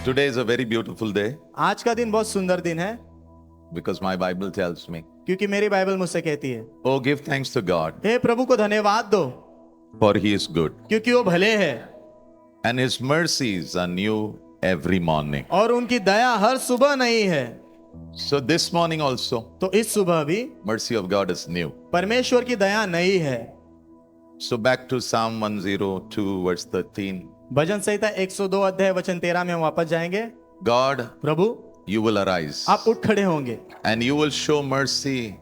Today is a very beautiful day आज का दिन बहुत सुंदर दिन है because my Bible tells me, क्योंकि मेरी बाइबल मुझसे कहती है, oh, give thanks to God, हे प्रभु को धन्यवाद दो for He is good, क्योंकि वो भले है and His mercies are new every morning. और उनकी दया हर सुबह नई है। So this morning also, तो इस सुबह भी mercy of God is new. परमेश्वर की दया नई है। So back to Psalm 102 verse 13. भजन संहिता 102 अध्याय वचन 13 में हम वापस जाएंगे। God, Prabhu you will arise आप उठ खड़े होंगे and you will show mercy.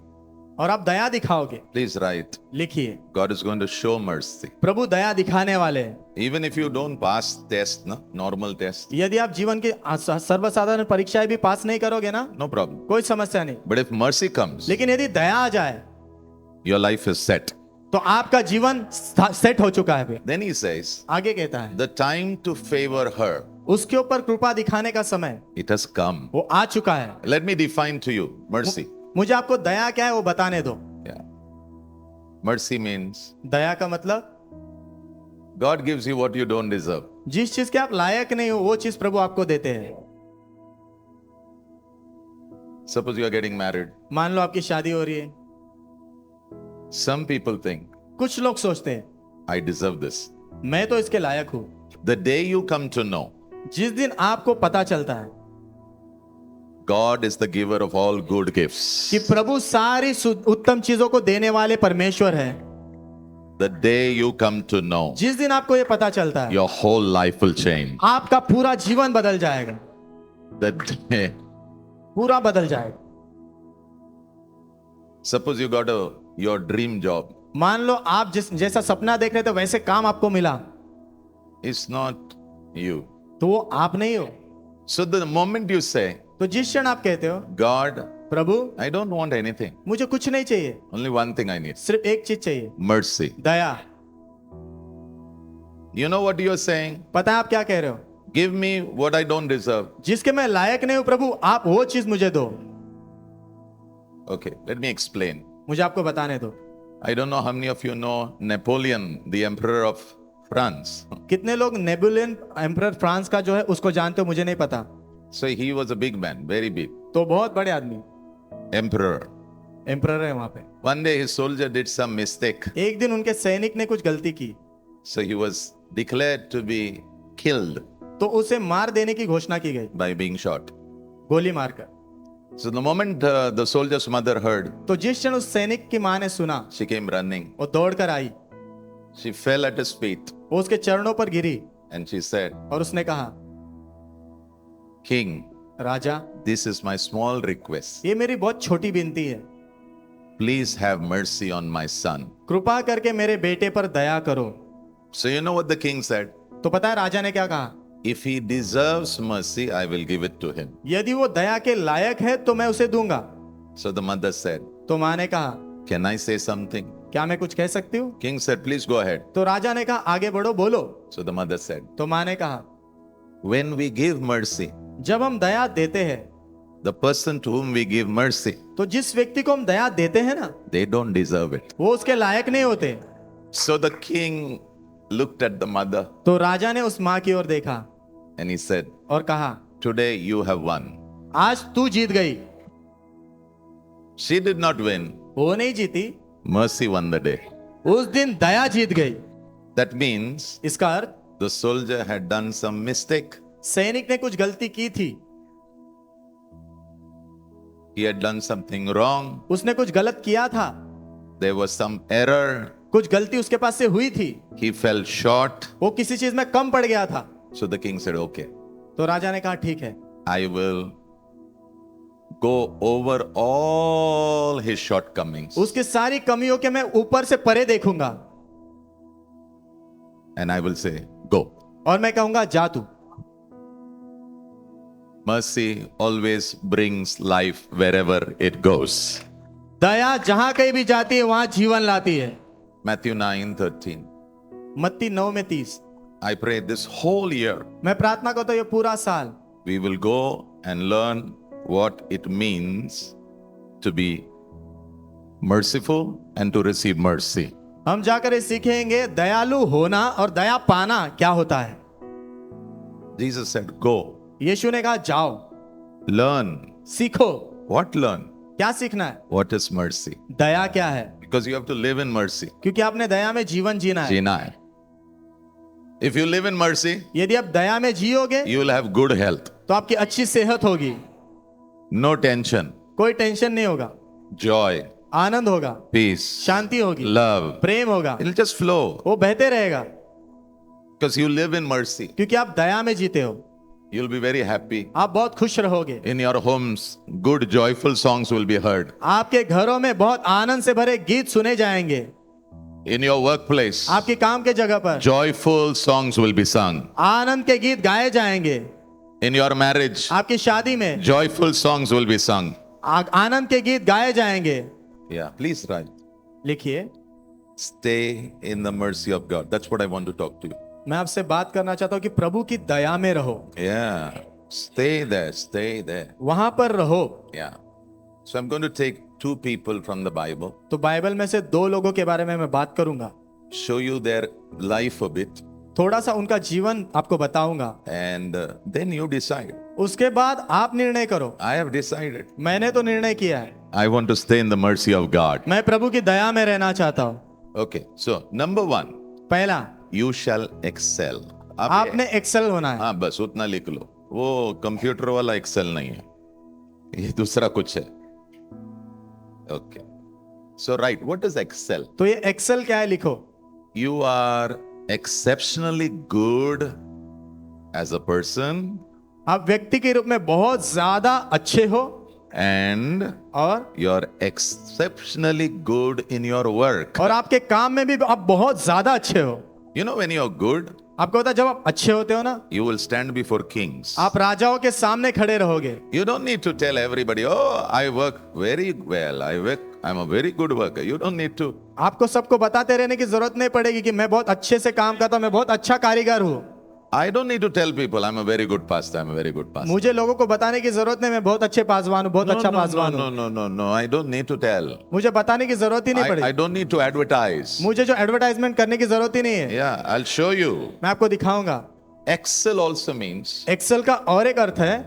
और आप दया दिखाओगे। Please write, लिखिए, God is going to show mercy. प्रभु दया दिखाने वाले हैं। Even if you don't pass test, no, normal test, यदि आप जीवन की सर्वसाधारण परीक्षाएं भी पास नहीं करोगे ना, no problem. कोई समस्या नहीं, But if mercy comes, लेकिन यदि दया आ जाए your life is set. तो आपका जीवन सेट हो चुका है। Then he says, आगे कहता है, the time to favor her, उसके ऊपर कृपा दिखाने का समय it has come. वो आ चुका है। Let me define to you mercy. मुझे आपको दया क्या है वो बताने दो। Yeah. Mercy means दया का मतलब God gives you what you don't deserve. जिस चीज के आप लायक नहीं हो वो चीज प्रभु आपको देते हैं। Suppose you are getting married. मान लो आपकी शादी हो रही है, Some people think, कुछ लोग सोचते हैं I deserve this. मैं तो इसके लायक हूं। The day you come to know जिस दिन आपको पता चलता है God is the giver of all good gifts, कि प्रभु सारी उत्तम चीजों को देने वाले परमेश्वर है, the day you come to know, जिस दिन आपको ये पता चलता है your whole life will change. आपका पूरा जीवन बदल जाएगा, The day, पूरा बदल जाएगा। suppose you got your dream job. मान लो आप जैसा सपना देख रहे थे वैसे काम आपको मिला, It's not you. तो वो आप नहीं हो। So the moment you say, तो जिस क्षण आप कहते हो, God, Prabhu I don't want anything. मुझे कुछ नहीं चाहिए, Only one thing I need. सिर्फ एक चीज चाहिए, Mercy. Daya. You know what you are saying? पता है आप क्या कह रहे हो? Give me what I don't deserve. जिसके मैं लायक नहीं हूं प्रभु, आप वो चीज मुझे दो। Okay, let me explain. मुझे आपको बताने दो। I don't know how many of you know Napoleon, the emperor of France. कितने लोग नेपोलियन एम्परर फ्रांस का जो है उसको जानते हो, मुझे नहीं पता। So he was a big man, very big. तो बहुत बड़े आदमी Emperor. एम्परर है वहां पे। One day his soldier did some mistake. एक दिन उनके सैनिक ने कुछ गलती की, So he was declared to be killed तो उसे मार देने की घोषणा की गई, by being shot. गोली मारकर। So the moment the soldier's mother heard, तो जिस क्षण उस सैनिक की मां ने सुना, she came running. वो दौड़कर आई, She fell at his feet वो उसके चरणों पर गिरी and she said, और उसने कहा, King, Raja, this is my small request. ये मेरी बहुत छोटी विनती है, Please have mercy on my son. कृपा करके मेरे बेटे पर दया करो। So you know what the king said? तो पता है राजा ने क्या कहा? If he deserves mercy, I will give it to him. यदि वो दया के लायक है तो मैं उसे दूंगा। So the mother said, तो मां ने कहा, Can I say something? क्या मैं कुछ कह सकती हूँ? King said, Please go ahead. तो राजा ने कहा, आगे बढ़ो, बोलो। So the mother said, तो मां ने कहा, When we give mercy, जब हम दया देते हैं, the person to whom we give mercy, तो जिस व्यक्ति को हम दया देते हैं ना, they don't deserve it. वो उसके लायक नहीं होते। So the king looked at the mother तो राजा ने उस माँ की ओर देखा and he said, और कहा, Today you have won. आज तू जीत गई। She did not win. वो नहीं जीती, Mercy won the day. उस दिन दया जीत गई। That means इसका अर्थ the soldier had done some mistake. सैनिक ने कुछ गलती की थी, He had done something wrong. उसने कुछ गलत किया था, There was some error. कुछ गलती उसके पास से हुई थी, He fell short. वो किसी चीज में कम पड़ गया था। So the king said, Okay, तो राजा ने कहा, ठीक है, I will go over all his shortcomings उसकी सारी कमियों के मैं ऊपर से परे देखूंगा and I will say, Go. और मैं कहूंगा, जा तू। Mercy always brings life wherever it goes. दया जहां कहीं भी जाती है वहां जीवन लाती है। Matthew 9:13. मत्ती 9:30। I pray this whole year मैं प्रार्थना करता हूं ये पूरा साल we will go and learn what it means to be merciful and to receive mercy. हम जाकर ये सीखेंगे दयालु होना और दया पाना क्या होता है। Jesus said, Go. यीशु ने कहा जाओ, Learn. सीखो। What learn? क्या सीखना है? What is mercy? दया क्या है? Because you have to live in mercy. क्योंकि आपने दया में जीवन जीना है। जीना है. If you live in mercy, यदि आप दया में जियोगे you will have good health. तो आपकी अच्छी सेहत होगी, No tension. कोई टेंशन नहीं होगा, Joy. आनंद होगा, Peace. शांति होगी, Love. प्रेम होगा, It'll just flow. वो बहते रहेगा। Because you live in mercy. क्योंकि आप दया में जीते हो, You'll be very happy. आप बहुत खुश रहोगे। In your homes, good joyful songs will be heard. आपके घरों में बहुत आनंद से भरे गीत सुने जाएंगे। In your workplace, आपके काम के जगह पर joyful songs will be sung. आनंद के गीत गाए जाएंगे। In your marriage, आपकी शादी में joyful songs will be sung. आनंद के गीत गाए जाएंगे। Yeah, please write. लिखिए, Stay in the mercy of God. That's what I want to talk to you. मैं आपसे बात करना चाहता हूं कि प्रभु की दया में रहो, Yeah, stay there, stay there. वहां पर रहो। Yeah. So I'm going to take two people from the Bible, तो बाइबल में से दो लोगों के बारे में मैं बात करूंगा, show you their life a bit, थोड़ा सा उनका जीवन आपको बताऊंगा, and then you decide. उसके बाद आप निर्णय करो। I have decided. मैंने तो निर्णय किया है, I want to stay in the mercy of God. मैं प्रभु की दया में रहना चाहता हूं। Okay, so number one, पहला, you shall excel. आपने एक्सेल होना है। हाँ, बस उतना लिख लो। वो कंप्यूटर वाला एक्सेल नहीं है, ये दूसरा कुछ है। Okay, so right, what is excel? तो ये एक्सेल क्या है लिखो। You are exceptionally good as a person आप व्यक्ति के रूप में बहुत ज्यादा अच्छे हो and और you're exceptionally good in your work. और आपके काम में भी आप बहुत ज्यादा अच्छे हो। You know, when you're good, आपको पता है जब आप अच्छे होते हो ना, you will stand before kings. आप राजाओं के सामने खड़े रहोगे। You don't need to tell everybody, oh, I work very well. I'm a very good worker. You don't need to. आपको सबको बताते रहने की जरूरत नहीं पड़ेगी कि मैं बहुत अच्छे से काम करता हूं, मैं बहुत अच्छा कारीगर हूं। I don't need to tell people I'm a very good pastor. I'm a very good pastor. मुझे लोगों को बताने की जरूरत नहीं, मैं बहुत अच्छे पासवान हूं, बहुत अच्छा पासवान हूं। No. I don't need to tell. मुझे बताने की जरूरत ही नहीं I पड़ेगी। don't need to advertise. मुझे जो एडवर्टाइजमेंट करने की जरूरत ही नहीं है। Yeah, I'll show you. मैं आपको दिखाऊंगा। Excel also means एक्सेल का और एक अर्थ है,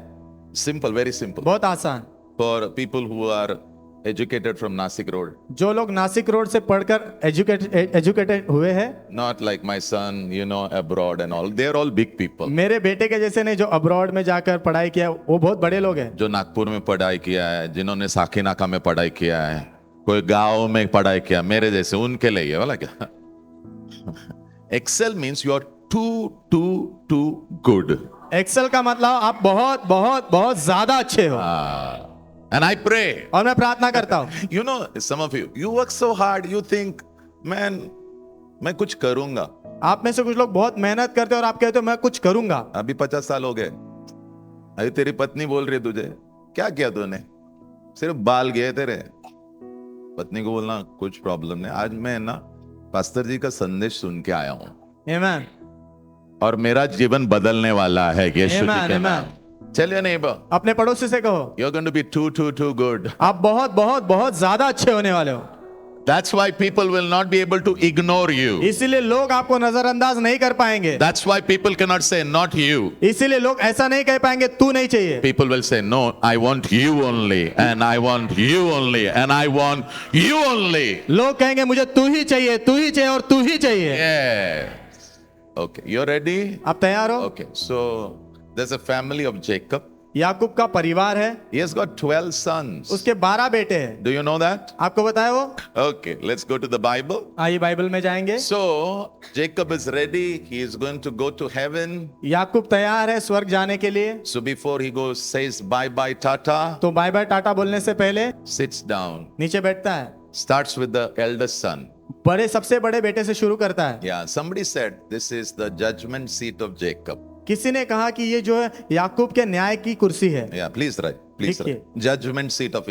simple, very simple. बहुत आसान। For people who are educated from Nasik Road, जो लोग नासिक रोड से पढ़कर एजुकेटेड हुए हैं, not like my son, you know, abroad and all. They're all big people. मेरे बेटे के जैसे नहीं, जो अब्रॉड में जाकर पढ़ाई किया, वो बहुत बड़े लोग हैं। जो नागपुर में पढ़ाई किया है, जिन्होंने साकीनाका में पढ़ाई किया है, कोई गांव में पढ़ाई किया, मेरे जैसे उनके लिए ये वाला क्या? Excel means you are too good. Excel का मतलब आप बहुत बहुत बहुत ज्यादा अच्छे हो। And I pray. और मैं प्रार्थना करता हूँ। You know, some of you work so hard, you think, man, मैं कुछ करूंगा। आप में से कुछ लोग बहुत मेहनत करते हो और आप कहते हो मैं कुछ करूंगा। अभी 50 साल हो गए, अभी तेरी पत्नी बोल रही है तुझे, क्या किया तूने? सिर्फ बाल गए तेरे। पत्नी को बोलना कुछ प्रॉब्लम नहीं। आज मैं ना पास्टर जी का संदेश सुन के आया हूँ, आमेन, और मेरा जीवन बदलने वाला है यीशु Amen, के amen. नाम। Tell your neighbor, अपने पड़ोसी से कहो you're going to be too good. आप बहुत बहुत बहुत ज्यादा अच्छे होने वाले हो। That's why people will not be able to ignore you. इसीलिए लोग आपको नजरअंदाज नहीं कर पाएंगे। That's why people cannot say not you. इसीलिए लोग ऐसा नहीं कह पाएंगे तू नहीं चाहिए। People will say no, I want you only, and I want you only, and I want you only. लोग कहेंगे मुझे तू ही चाहिए, तू ही चाहिए और तू ही चाहिए। Yes. Okay, you're ready? आप तैयार हो? Okay, so there's a family of Jacob. याकूब का परिवार है, He has got 12 sons. उसके 12 बेटे हैं। Do you know that? आपको बताया वो? Okay, let's go to the Bible. आइए बाइबल में जाएंगे। So Jacob is ready. He is going to go to heaven. याकूब तैयार है स्वर्ग जाने के लिए। So before he goes, says bye bye Tata, तो बाय बाय टाटा बोलने से पहले sits down, नीचे बैठता है, starts with the eldest son. बड़े सबसे बड़े बेटे से शुरू करता है। Yeah, somebody said this is the judgment seat of Jacob. किसी ने कहा कि ये जो है याकूब के न्याय की कुर्सी है। Yeah, please write. Please लिखिए। write. Judgment seat of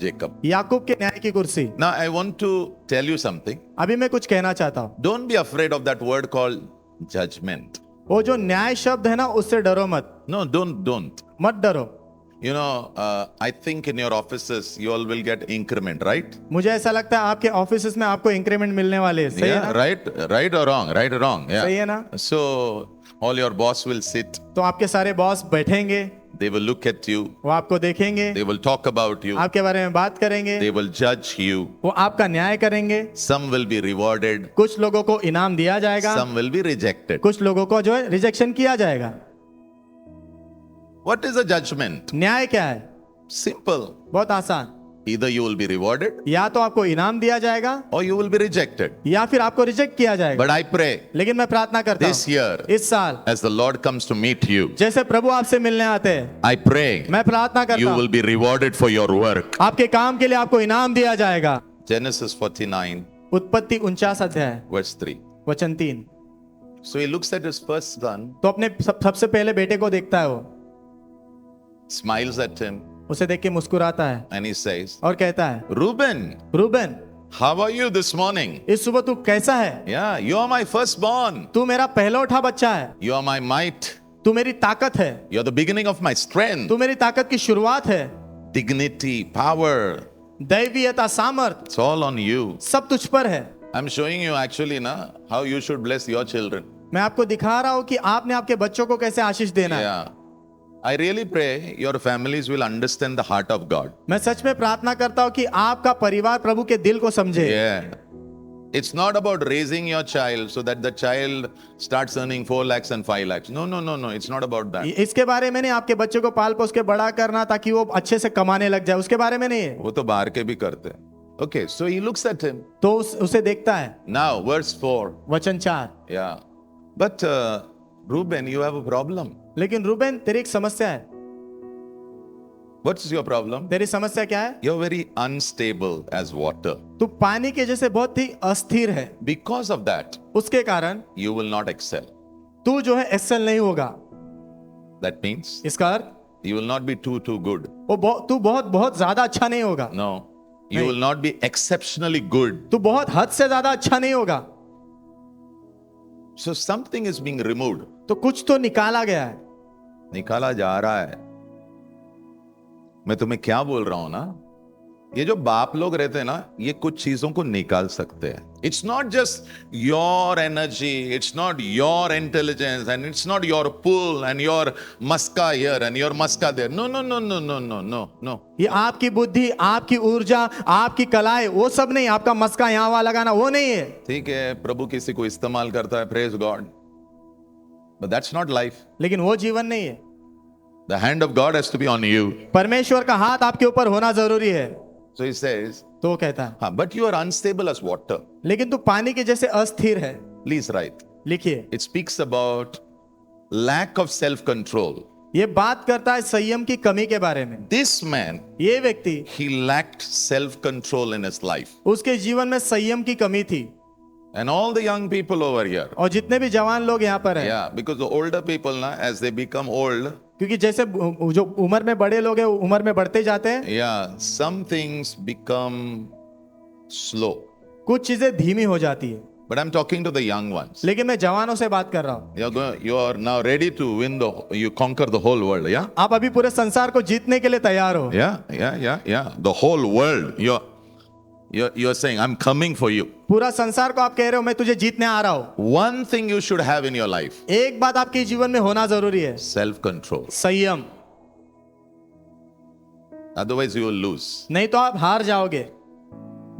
Jacob. याकूब के न्याय की कुर्सी। Now I want to tell you something. अभी मैं कुछ कहना चाहता हूँ। Don't be afraid of that word called judgment. वो जो न्याय शब्द है ना, उससे डरो मत, No, don't. मत डरो। You know, I think in your offices you all will get increment, right? मुझे ऐसा लगता है आपके ऑफिस में आपको इंक्रीमेंट मिलने वाले हैं। सही है Yeah, ना? right or wrong? Right or wrong? सही Yeah. है ना? So all your boss will sit, तो आपके सारे बॉस बैठेंगे, they will look at you, वो आपको देखेंगे, they will talk about you, आपके बारे में बात करेंगे, they will judge you. वो आपका न्याय करेंगे। Some will be rewarded, कुछ लोगों को इनाम दिया जाएगा, some will be rejected. कुछ लोगों को जो है रिजेक्शन किया जाएगा। What is a judgment? न्याय क्या है? Simple. बहुत आसान, Either you will be rewarded या तो आपको इनाम दिया जाएगा or you will be rejected. या फिर आपको रिजेक्ट किया जाएगा। But I pray लेकिन मैं प्रार्थना करता this हूँ year, इस साल as the Lord comes to meet you, जैसे प्रभु आपसे मिलने आते हैं, I pray मैं प्रार्थना करता you हूँ will be rewarded for your work. आपके काम के लिए आपको इनाम दिया जाएगा। Genesis 49, उत्पत्ति 49 अध्याय verse 3. वचन 3। So he looks at his first son, तो अपने सबसे पहले बेटे को देखता है, वो smiles at him, उसे देख के मुस्कुराता है and he says, और कहता है, Reuben, Reuben, how are you this morning? इस सुबह तू कैसा है? Yeah, you are my firstborn. तू मेरा पहलौठा बच्चा है, You are my might. तू मेरी ताकत है, You are the beginning of my strength. तू मेरी ताकत की शुरुआत है। Dignity, power, दैवीयता, सामर्थ, it's all on you. सब तुझ पर है। I'm showing you actually na how you should bless your children. मैं आपको दिखा रहा हूँ कि आपने आपके बच्चों को कैसे आशीष देना है। Yeah. I really pray your families will understand the heart of God. मैं सच में प्रार्थना करता हूँ कि आपका परिवार प्रभु के दिल को समझे। Yeah. It's not about raising your child so that the child starts earning 4 lakhs and 5 lakhs. No, no, no, no. It's not about that. इसके बारे में नहीं, आपके बच्चे को पाल पोस के बड़ा करना ताकि वो अच्छे से कमाने लग जाए, उसके बारे में नहीं है। वो तो बाहर के भी करते हैं. Okay, so he looks at him. तो उसे देखता है। Now, verse 4. वचन 4। Yeah. But Reuben, you have a problem. लेकिन रूबेन, तेरी एक समस्या है। What's your problem? तेरी समस्या क्या है? You're very unstable as water. तू पानी के जैसे बहुत ही अस्थिर है। Because of that, उसके कारण you will not excel. तू जो है एक्सेल नहीं होगा। That means इसका अर्थ you will not be too good. तू बहुत ज्यादा अच्छा नहीं होगा। No. You will not be exceptionally good. तू बहुत हद से ज्यादा अच्छा नहीं होगा। So something is being removed. तो कुछ तो निकाला गया है। निकाला जा रहा है। मैं तुम्हें क्या बोल रहा हूं ना, ये जो बाप लोग रहते हैं ना, ये कुछ चीजों को निकाल सकते हैं. It's not just your energy, it's not your intelligence, and it's not your pull and your maska here and your maska there. No no no no no no no no. ये आपकी बुद्धि, आपकी ऊर्जा, आपकी कलाएं, वो सब नहीं. आपका मस्का यहाँ वहां लगाना वो नहीं है. ठीक है, प्रभु किसी को इस्तेमाल करता है, praise God, but that's not life. लेकिन वो जीवन नहीं है. The hand of God has to be on you. परमेश्वर का हाथ आपके ऊपर होना जरूरी है. So he says, तो वो कहता है, हाँ, but you are unstable as water. लेकिन तू पानी के जैसे अस्थिर है. Please write. लिखिए. It speaks about lack of self-control. ये बात करता है संयम की कमी के बारे में. This man, ये व्यक्ति, he lacked self-control in his life. उसके जीवन में संयम की कमी थी. And all the young people over here. और जितने भी जवान लोग यहाँ पर हैं. Yeah, because the older people ना, as they become old, क्योंकि जैसे जो उम्र में बड़े लोग हैं, उम्र में बढ़ते जाते हैं. yeah, some things become slow. कुछ चीजें धीमी हो जाती है. But I'm talking to the young ones. लेकिन मैं जवानों से बात कर रहा हूँ. You are now ready to win you conquer the whole world, yeah? आप अभी पूरे संसार को जीतने के लिए तैयार हो. Yeah. The whole world. You're saying, I'm coming for you. पूरा संसार को आप कह रहे हो, मैं तुझे जीतने आ रहा हूँ. One thing you should have in your life. एक बात आपके जीवन में होना जरूरी है. Self-control. संयम. Otherwise you will lose. नहीं तो आप हार जाओगे.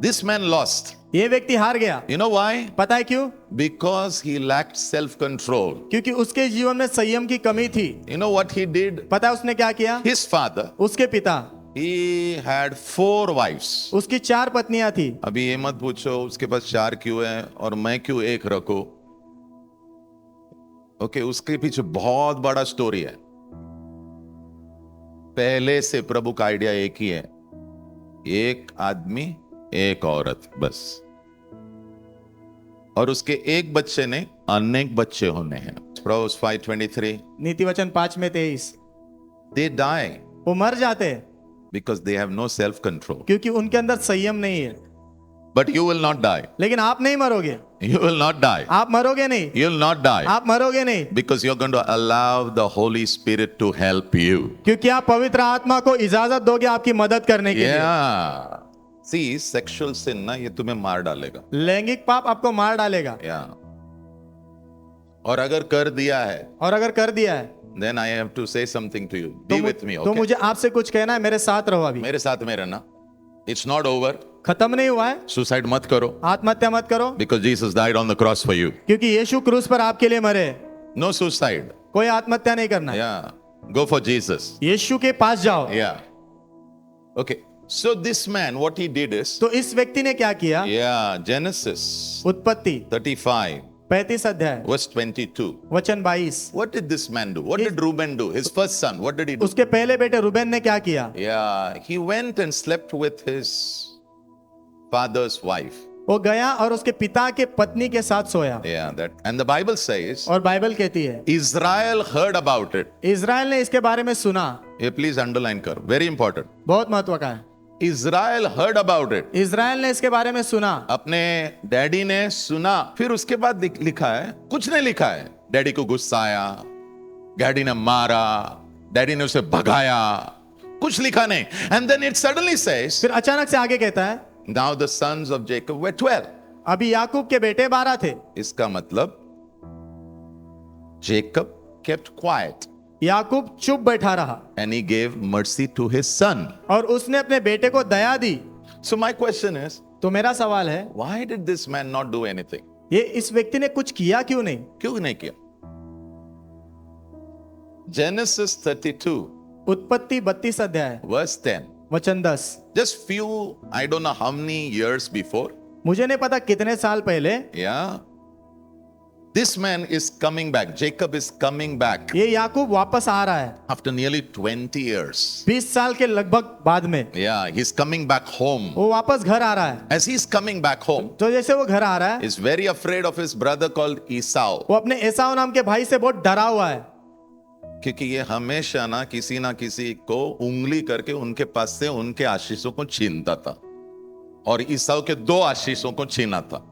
This man lost. ये व्यक्ति हार गया. You know why? पता है क्यों? Because he lacked self-control. क्योंकि उसके जीवन में संयम की कमी थी. You know what he did? पता है उसने क्या किया? His father, उसके पिता, he had 4 wives. उसकी 4 पत्नियां थी. अभी ये मत पूछो उसके पास 4 क्यों है और मैं क्यों 1 रखूं. ओके, उसके पीछे बहुत बड़ा स्टोरी है. पहले से प्रभु का आइडिया एक ही है, एक आदमी एक औरत, बस. और उसके एक बच्चे ने अनेक बच्चे होने हैं. Proverbs 5:23. नीति वचन 5:23. They die वो मर जाते हैं because they have no self-control. क्योंकि उनके अंदर संयम नहीं है. But you will not die. लेकिन आप नहीं मरोगे. You will not die. आप मरोगे नहीं. You will not die. आप मरोगे नहीं. Because you're going to allow the Holy Spirit to help you. क्योंकि आप पवित्र आत्मा को इजाजत दोगे आपकी मदद करने के लिए. Yeah. See, sexual sin ना, ये तुम्हें मार डालेगा. लैंगिक पाप आपको मार डालेगा. Yeah. और अगर कर दिया है, और अगर कर दिया है then I have to say something to you. Be with me, तो okay? मुझे आपसे कुछ कहना है, मेरे साथ रहो अभी। मेरे साथ में रहना। It's not over. खत्म नहीं हुआ है, Suicide मत करो, आत्महत्या मत करो, because Jesus died on the cross for you. क्योंकि यीशु क्रूस पर आपके लिए मरे। No suicide. कोई आत्महत्या नहीं करना है, Yeah. Go for Jesus. यीशु के पास जाओ। Yeah. Okay. So this man, what he did is, तो इस व्यक्ति ने क्या किया? yeah, Genesis उत्पत्ति 35, 35 अध्याय verse 22. वचन 22। What did this man do? What did Reuben do? His first son, what did he do? उसके पहले बेटे रूबेन ने क्या किया? Yeah, he went and slept with his father's wife. वो गया और उसके पिता के पत्नी के साथ सोया। Yeah, that. And the Bible says, और बाइबल कहती है Israel heard about it. Israel ने इसके बारे में सुना। ये please underline करो. Very important. बहुत महत्व का है। Israel heard about it. Israel ने इसके बारे में सुना। अपने डैडी ने सुना, फिर उसके बाद लिखा है, कुछ नहीं लिखा है। डैडी को गुस्सा आया, डैडी ने मारा, डैडी ने उसे भगाया, कुछ लिखा नहीं। And then it suddenly says, फिर अचानक से आगे कहता है, now the sons of Jacob were 12. अभी याकूब के बेटे 12 थे। इसका मतलब Jacob kept quiet याकूब चुप बैठा रहा and he gave mercy to his son. और उसने अपने बेटे को दया दी। So my question is, तो मेरा सवाल है, why did this man not do anything? ये इस व्यक्ति ने कुछ किया क्यों नहीं? क्यों नहीं किया? Genesis 32 उत्पत्ति 32 अध्याय verse 10. वचन 10। Just few, I don't know how many years before. मुझे नहीं पता कितने साल पहले Yeah. This man is coming back. Jacob is coming back ये याकूब वापस आ रहा है after nearly 20 years. 20 साल के लगभग बाद में। Yeah, he's coming back home. वो वापस घर आ रहा है। As he's coming back home, तो जैसे वो घर आ रहा है, he's very afraid of his brother called Esau. वो अपने एसाव नाम के भाई से बहुत डरा हुआ है, क्योंकि ये हमेशा ना किसी को उंगली करके उनके पास से उनके आशीषों को छीनता था, और ईसाऊ के 2 आशीषों को छीना था,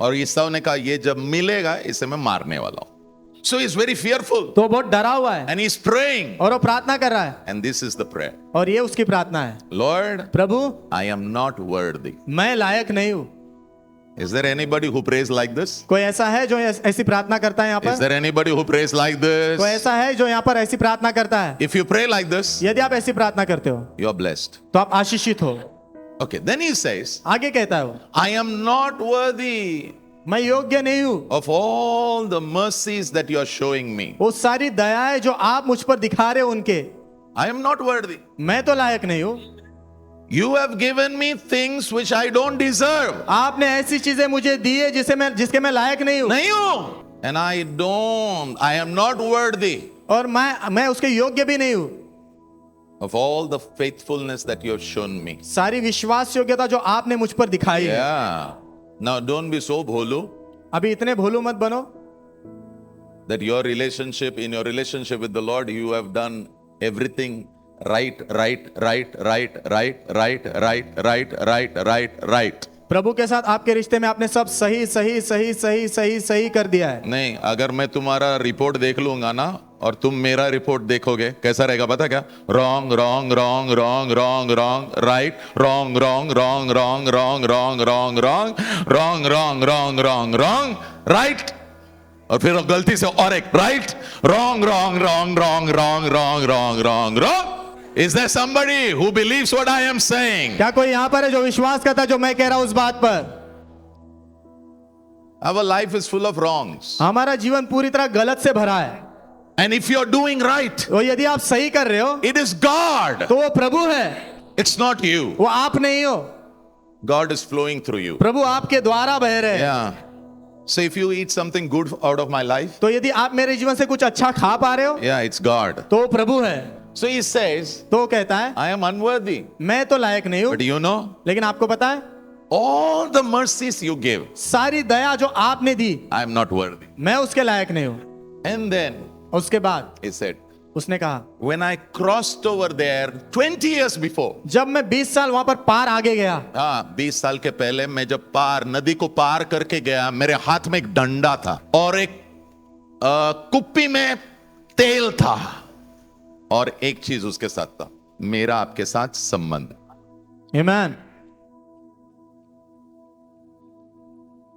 और ईसाऊ ने कहा ये जब मिलेगा इसे मैं मारने वाला हूं। So he's very fearful तो बहुत डरा हुआ है and he's praying, और वो प्रार्थना कर रहा है, and this is the prayer. और ये उसकी प्रार्थना है, Lord, Prabhu I am not worthy. मैं लायक नहीं हूँ। Is there anybody who prays like this? कोई ऐसा है जो ऐसी प्रार्थना करता है यहाँ Is पर? there anybody who prays like this? कोई ऐसा है जो यहाँ पर ऐसी प्रार्थना करता है? If you pray like this, यदि आप ऐसी प्रार्थना करते हो you are blessed. तो आप आशीषित हो। Okay, then he says, आगे कहता है वो, I am not worthy मैं योग्य नहीं हूँ of all the mercies that you are showing me. वो सारी दयाएं जो आप मुझ पर दिखा रहे हो उनके, I am not worthy. मैं तो लायक नहीं हूँ। You have given me things which I don't deserve. आपने ऐसी चीजें मुझे दी है जिसके मैं लायक नहीं हूँ, नहीं हूं. And I am not worthy और मैं उसके योग्य भी नहीं हूँ। of all the faithfulness that you have shown me. सारी विश्वास योग्यता जो आपने मुझ पर दिखाई है। Yeah. Now don't be so bholu अभी इतने भोलू मत बनो that in your relationship with the Lord, you have done everything right. प्रभु के साथ आपके रिश्ते में आपने सब सही सही सही सही सही सही कर दिया है। नहीं, अगर मैं तुम्हारा रिपोर्ट देख लूंगा ना और तुम मेरा रिपोर्ट देखोगे, कैसा रहेगा पता क्या? Wrong wrong wrong wrong wrong wrong right, wrong wrong wrong wrong wrong wrong wrong wrong wrong wrong wrong wrong wrong right, और फिर गलती से और एक right, wrong wrong wrong wrong wrong wrong wrong wrong wrong. Is there somebody who believes what I am saying? क्या कोई यहाँ पर है जो विश्वास करता है जो मैं कह रहा हूं उस बात पर? Our life is full of wrongs. हमारा जीवन पूरी तरह गलत से भरा है, And if you're doing right, तो यदि आप सही कर रहे हो it is God. तो वो प्रभु है, It's not you. वो आप नहीं हो। God is flowing through you. प्रभु आपके द्वारा बह रहे हैं। Yeah. So if you eat something good out of my life, तो यदि आप मेरे जीवन से कुछ अच्छा खा पा रहे हो yeah, it's God. तो वो प्रभु है। So he says, तो वो कहता है I am unworthy. मैं तो लायक नहीं हूँ, But you know, लेकिन आपको पता है all the mercies you give, सारी दया जो आपने दी I am not worthy. मैं उसके लायक नहीं हूँ। And then उसके बाद he said, उसने कहा when I crossed over there 20 years before, जब मैं 20 साल वहां पर पार आगे गया, हाँ 20 साल के पहले मैं जब नदी को पार करके गया, मेरे हाथ में एक डंडा था और एक कुप्पी में तेल था, और एक चीज उसके साथ था, मेरा आपके साथ संबंध। आमीन।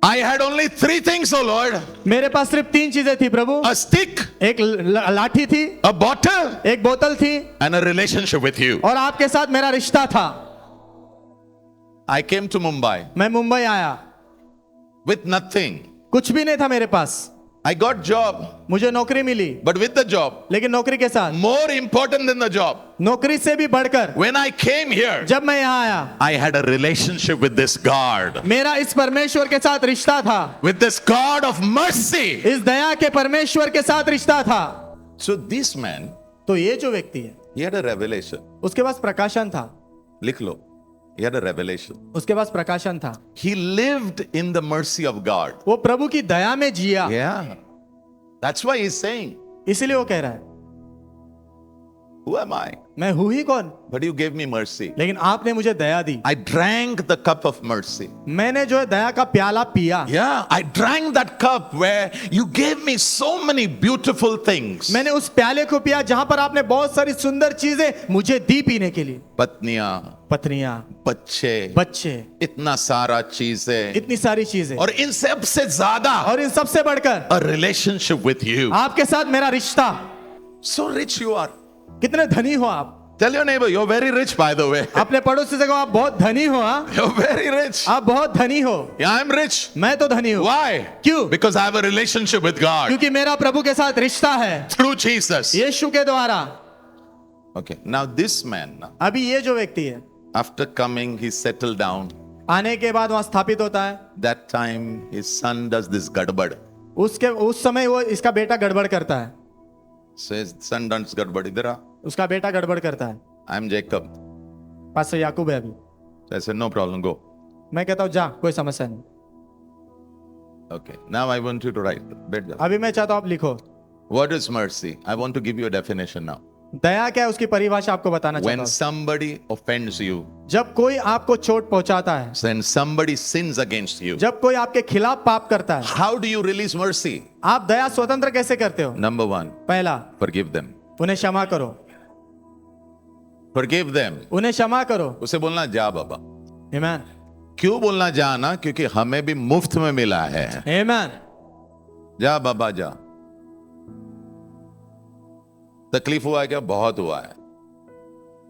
I had only 3 things, oh Lord. मेरे पास सिर्फ 3 चीजें थी प्रभु। A stick, एक लाठी थी, a bottle, एक बोतल थी, and a relationship with you. और आपके साथ मेरा रिश्ता था। I came to Mumbai मैं मुंबई आया, with nothing. कुछ भी नहीं था मेरे पास। I got job, मुझे नौकरी मिली, but with the job, लेकिन नौकरी के साथ, more important than the job, नौकरी से भी बढ़कर, when I came here, जब मैं यहाँ आया, I had a relationship with this God, मेरा इस परमेश्वर के साथ रिश्ता था, with this God of mercy. इस दया के परमेश्वर के साथ रिश्ता था। So this man, तो ये जो व्यक्ति है, he had a revelation. उसके पास प्रकाशन था, लिख लो. He had a revelation. उसके पास प्रकाशन था। He lived in the mercy of God. वो प्रभु की दया में जिया। Yeah. That's why he's saying, इसीलिए वो कह रहा है, who am I? मैं हूं ही कौन, But you gave me mercy. लेकिन आपने मुझे दया दी। I drank the cup of mercy. मैंने जो है दया का प्याला पिया। Yeah, I drank that cup where you gave me so many beautiful things. मैंने उस प्याले को पिया जहां पर आपने बहुत सारी सुंदर चीजें मुझे दी पीने के लिए। पत्नियां, पत्नियां, बच्चे, बच्चे, इतना सारा चीजें, इतनी सारी चीजें, और इन सब से ज्यादा और इन सबसे बढ़कर a relationship with you. आपके साथ मेरा रिश्ता। So rich you are. कितने धनी हो आप। Tell your neighbor, you're very rich by the way. अपने पड़ोसी से कहो आप बहुत धनी हो। हाँ, You're very rich. आप बहुत धनी हो। Yeah, I'm rich. मैं तो धनी हूँ। Why? क्यों? Because I have a relationship with God क्योंकि मेरा प्रभु के साथ रिश्ता है, through Jesus. यीशु के द्वारा। Okay, now this man, अभी ये जो व्यक्ति है, after coming, he settled down. आने के बाद वहां स्थापित होता है। That time, his son does this gadbad. उस समय वो इसका बेटा गड़बड़ करता है। Says, son does gadbad. Idhar aa. उसका बेटा गड़बड़ करता है। I'm Jacob. पास्टर याकूब है अभी। So I said, no problem, go. मैं कहता हूँ जा, कोई समस्या नहीं। Okay, now I want you to write. बैठ जाओ. अभी मैं चाहता हूँ आप लिखो, What is mercy? I want to give you a definition now. दया क्या है उसकी परिभाषा आपको बताना चाहता When हूँ। somebody offends you, जब कोई आपको चोट पहुंचाता है, when somebody sins against you, जब कोई आपके खिलाफ पाप करता है, how do you release mercy? आप दया स्वतंत्र कैसे करते हो? Number 1, पहला, forgive them. उन्हें क्षमा करो। Forgive them. उन्हें क्षमा करो। उसे बोलना जा बाबा. आमीन, क्यों बोलना जा ना? क्योंकि हमें भी मुफ्त में मिला है. आमीन। जा बाबा जा. तकलीफ हुआ है क्या? बहुत हुआ है.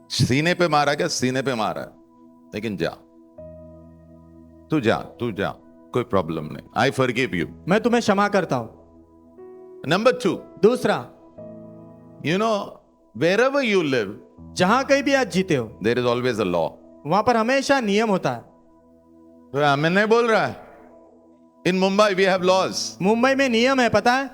सीने पे मारा क्या? सीने पे मारा है. लेकिन जा, तू जा, तू जा, कोई प्रॉब्लम नहीं. I forgive you. मैं तुम्हें क्षमा करता हूं। नंबर 2, दूसरा, you know, wherever you live, जहां कहीं भी आज जीते हो, there is always a law. वहां पर हमेशा नियम होता है। तो हमें नहीं बोल रहा है. In Mumbai we have laws. Mumbai में नियम है, पता है?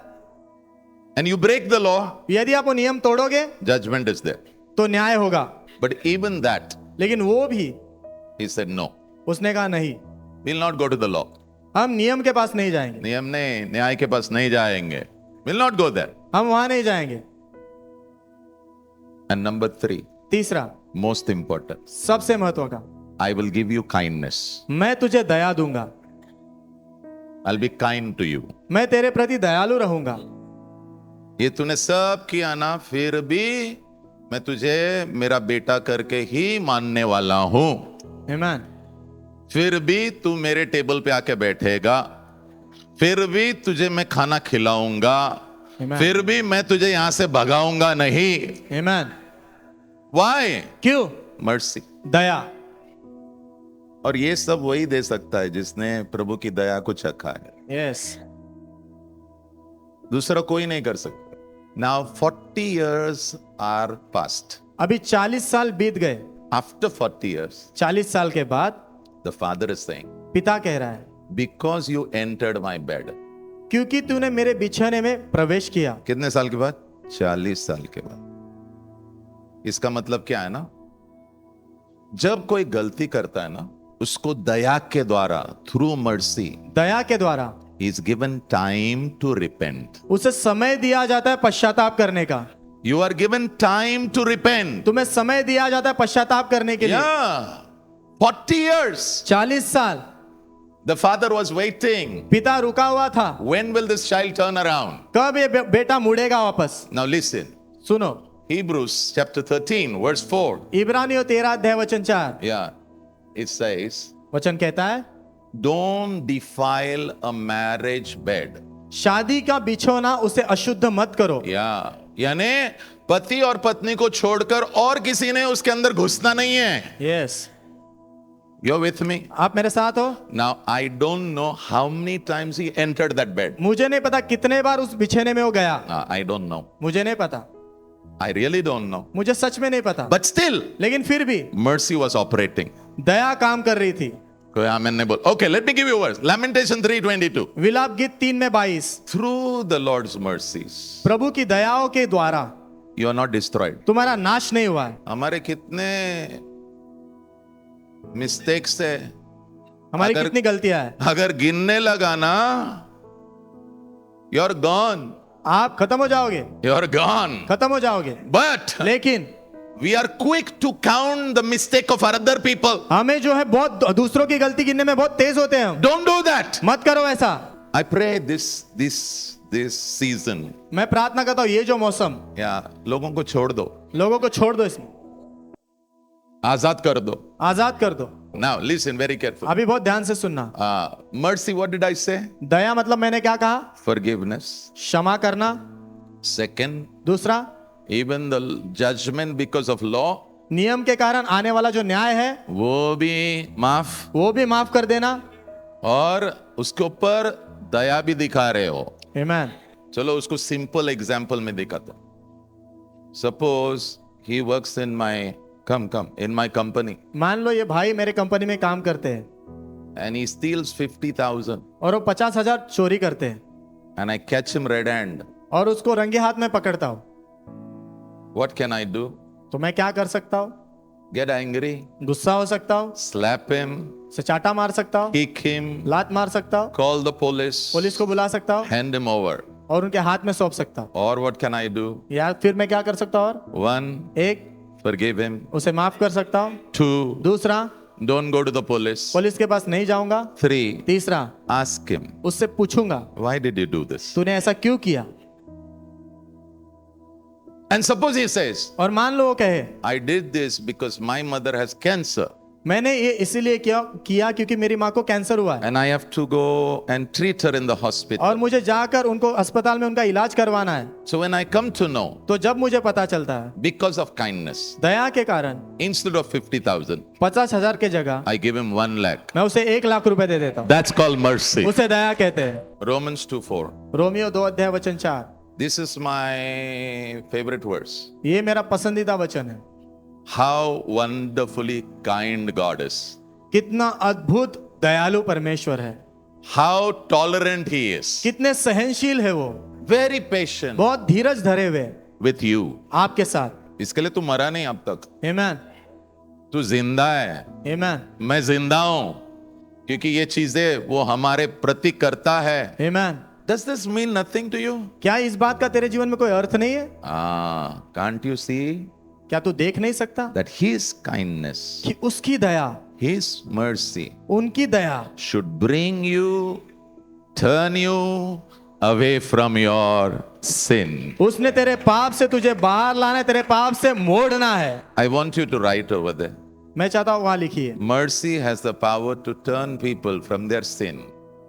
And you break the law, यदि आप वो नियम तोड़ोगे judgment is there. तो न्याय होगा। But even that, लेकिन वो भी, he said no. उसने कहा नहीं, We'll not go to the law. हम नियम के पास नहीं जाएंगे, नियम नहीं, न्याय के पास नहीं जाएंगे. We'll not go there. हम वहां नहीं जाएंगे। And number 3, तीसरा, most important, सबसे महत्व का, I will give you kindness. मैं तुझे दया दूंगा। I'll be kind to you. मैं तेरे प्रति दयालु रहूंगा। ये तूने सब किया ना, फिर भी मैं तुझे मेरा बेटा करके ही मानने वाला हूं. आमीन। फिर भी तू मेरे टेबल पे आके बैठेगा. फिर भी तुझे मैं खाना खिलाऊंगा. Amen. फिर भी मैं तुझे यहां से भगाऊंगा नहीं. आमीन। Why? क्यों? Mercy. दया। और ये सब वही दे सकता है जिसने प्रभु की दया को चखा है. यस। दूसरा कोई नहीं कर सकता. Now 40 years are past. अभी 40 साल बीत गए। After 40 years, 40 साल के बाद the father is saying, पिता कह रहा है, because you entered my bed. क्योंकि तूने मेरे बिछाने में प्रवेश किया। कितने साल के बाद? 40 साल के बाद. इसका मतलब क्या है ना, जब कोई गलती करता है ना, उसको दया के द्वारा, थ्रू मर्सी, दया के द्वारा is given time to repent. उसे समय दिया जाता है पश्चाताप करने का। You are given time to repent. तुम्हें समय दिया जाता है पश्चाताप करने के लिए। Yeah. 40 years. 40 साल The father was waiting. पिता रुका हुआ था, When will this child turn around? कब ये बेटा मुड़ेगा वापस। Now listen. सुनो, Hebrews chapter 13 verse 4. इब्रानियों 13 अध्याय वचन 4, Yeah. It says, वचन कहता है, don't defile a marriage bed. शादी का बिछौना उसे अशुद्ध मत करो। यानी पति और पत्नी को छोड़कर और किसी ने उसके अंदर घुसना नहीं है। Yes, You're with me? आप मेरे साथ हो। Now I don't know how many times he entered that bed. मुझे नहीं पता कितने बार उस बिछौने में वो गया। I don't know. मुझे नहीं पता, I really don't know. मुझे सच में नहीं पता। But still, लेकिन फिर भी mercy was operating. दया काम कर रही थी। कोई आमेन नहीं बोल। Okay, let me give you a verse. Lamentation 3:22. विलाप गीत 3 में 22, Through the Lord's mercies, प्रभु की दयाओं के द्वारा you are not destroyed. तुम्हारा नाश नहीं हुआ है। हमारे कितने मिस्टेक्स है, हमारी अगर- कितनी गलतियां हैं। अगर गिनने लगा ना, you're gone. आप खत्म हो जाओगे, You're gone. खत्म हो जाओगे। But लेकिन we are quick to count the mistake of other people. हमें जो है बहुत दूसरों की गलती गिनने में बहुत तेज होते हैं हम। Don't do that. मत करो ऐसा। I pray this season, मैं प्रार्थना करता हूँ ये जो मौसम, लोगों को छोड़ दो, लोगों को छोड़ दो, इसमें आजाद कर दो। आजाद कर दो। Now listen very carefully. अभी बहुत ध्यान से सुनना। Mercy, what did I say? दया मतलब मैंने क्या कहा? Forgiveness. क्षमा करना। Second, दूसरा, even the judgment because of law, नियम के कारण आने वाला जो न्याय है वो भी माफ, वो भी माफ कर देना। और उसके ऊपर दया भी दिखा रहे हो। आमेन। चलो उसको सिंपल एग्जाम्पल में दिखाता हूं। Suppose he works in my in my company मान लो ये भाई मेरे कंपनी में काम करते हैं and he steals 50,000 और वो 50,000 चोरी करते हैं and I catch him red hand. और उसको रंगे हाथ में पकड़ता हूं, What can I do? तो मैं क्या कर सकता हूं? Get angry, गुस्सा हो सकता हूं, slap him, से चाटा मार सकता हूं, kick him, लात मार सकता हूं, call the police, पुलिस को बुला सकता हूं hand him over. और उनके हाथ में सौंप सकता हूं। Or what can I do? या फिर मैं क्या कर सकता हूं? और One, एक, forgive him. उसे माफ कर सकता हूं। Two, दूसरा, don't go to the police. Police के पास नहीं जाऊंगा। Three, तीसरा, ask him, उससे पूछूंगा why did you do this? तूने ऐसा क्यों किया? And suppose he says, और मान लो वो कहे I did this because my mother has cancer मैंने ये इसीलिए किया क्योंकि मेरी माँ को कैंसर हुआ है and I have to go and treat her in the hospital. और मुझे जाकर उनको अस्पताल में उनका इलाज करवाना है। So when I come to know, तो जब मुझे पता चलता है because of kindness, दया के कारण instead of 50,000, 50,000 के जगह I give him 1 lakh. मैं उसे 1 लाख रुपए दे देता हूँ। That's called mercy. उसे दया कहते हैं। Romans 2:4. Romeo 2:4। This is my favorite verse. ये मेरा पसंदीदा वचन है। How wonderfully kind God is. कितना अद्भुत दयालु परमेश्वर है, How tolerant He is. कितने सहनशील है वो, Very patient बहुत धीरज धरे हुए with you. आपके साथ। इसके लिए तू मरा नहीं अब तक, आमेन, तू जिंदा है, आमेन, मैं जिंदा हूं, क्योंकि ये चीजें वो हमारे प्रति करता है. आमेन। Does this mean nothing to you? क्या इस बात का तेरे जीवन में कोई अर्थ नहीं है? Can't you see क्या तू देख नहीं सकता that His kindness, कि उसकी दया, His mercy उनकी दया should bring you, turn you away from your sin? उसने तेरे पाप से तुझे बाहर लाना है, तेरे पाप से मोड़ना है। I want you to write over there. मैं चाहता हूं वहां लिखिए, Mercy has the power to turn people from their sin.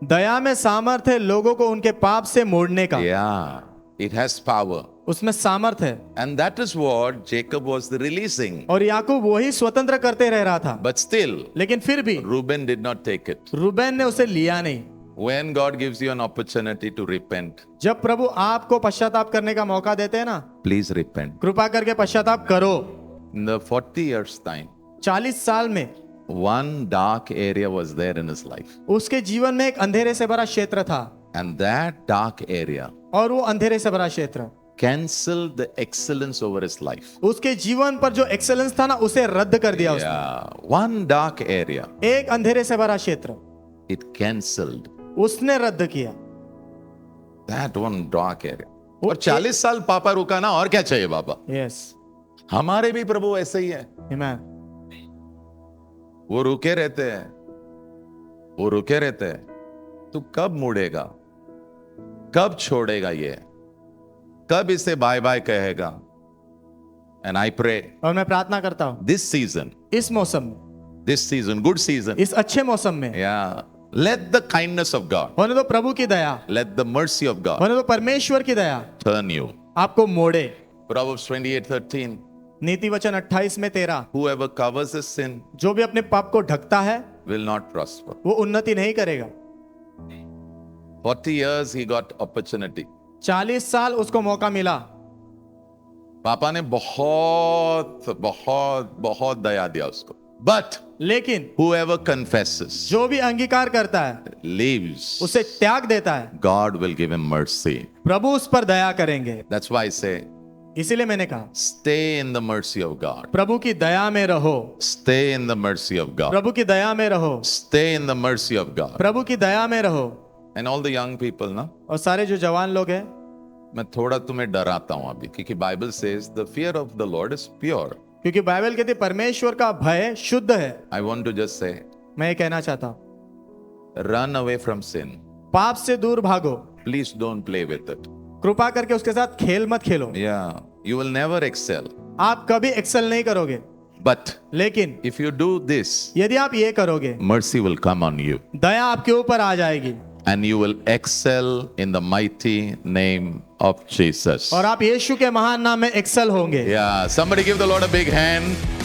दया में सामर्थ्य है लोगों को उनके पाप से मोड़ने का। Yeah, it has power. उसमें सामर्थ्य है। And that is what Jacob was releasing. और याकूब वही स्वतंत्र करते रह रहा था, But still, लेकिन फिर भी Reuben did not take it. Reuben ने उसे लिया नहीं। When God gives you an opportunity to repent, जब प्रभु आपको पश्चाताप करने का मौका देते हैं ना, please repent. कृपा करके पश्चाताप करो। In the 40 years time, 40 साल में one dark area was there in his life. उसके जीवन में एक अंधेरे से भरा क्षेत्र था, And that dark area और वो अंधेरे से भरा क्षेत्र canceled the excellence over his life. उसके जीवन पर जो एक्सेलेंस था ना, उसे रद्द कर दिया उसने। Yeah, one dark area, एक अंधेरे से भरा क्षेत्र it cancelled उसने रद्द किया। that one dark area. और 40 साल पापा रुका ना, और क्या चाहिए बाबा? यस, हमारे भी प्रभु ऐसे ही है, आमेन। वो रुके रहते हैं, वो रुके रहते हैं। तू कब मुड़ेगा, कब छोड़ेगा, ये कब इसे बाय बाय कहेगा? And I pray और मैं प्रार्थना करता हूं this season, इस मौसम में, good season, इस अच्छे मौसम में yeah, Let the kindness of God, होने दो प्रभु की दया, let the mercy of God होने दो परमेश्वर की दया turn you. आपको मोड़े। Proverbs 28:13. नीति वचन 28 में 13, Whoever covers his sin जो भी अपने पाप को ढकता है will not prosper. वो उन्नति नहीं करेगा। 40 years he got opportunity. 40 साल उसको मौका मिला, पापा ने बहुत बहुत बहुत दया दिया उसको. But लेकिन whoever confesses, जो भी अंगीकार करता है, leaves, उसे त्याग देता है, God will give him mercy. प्रभु उस पर दया करेंगे। That's why I say, इसीलिए मैंने कहा stay in the mercy of God. प्रभु की दया में रहो, Stay in the mercy of God. प्रभु की दया में रहो, Stay in the mercy of God. प्रभु की दया में रहो। And all the young people, ना, और सारे जो जवान लोग हैं, मैं थोड़ा तुम्हें डराता हूं अभी, क्योंकि Bible says the fear of the Lord is pure. क्योंकि बाइबल कहती है परमेश्वर का भय शुद्ध है। I want to just say, मैं ये कहना चाहता हूँ, run away from sin. पाप से दूर भागो, Please don't play with it. कृपा करके उसके साथ खेल मत खेलो। Yeah, you will never excel. आप कभी एक्सेल नहीं करोगे, But लेकिन if you do this, यदि आप ये करोगे, mercy will come on you. दया आपके ऊपर आ जाएगी And you will excel in the mighty name of Jesus. और आप यीशु के महान नाम में एक्सेल होंगे। Yeah, somebody give the Lord a big hand.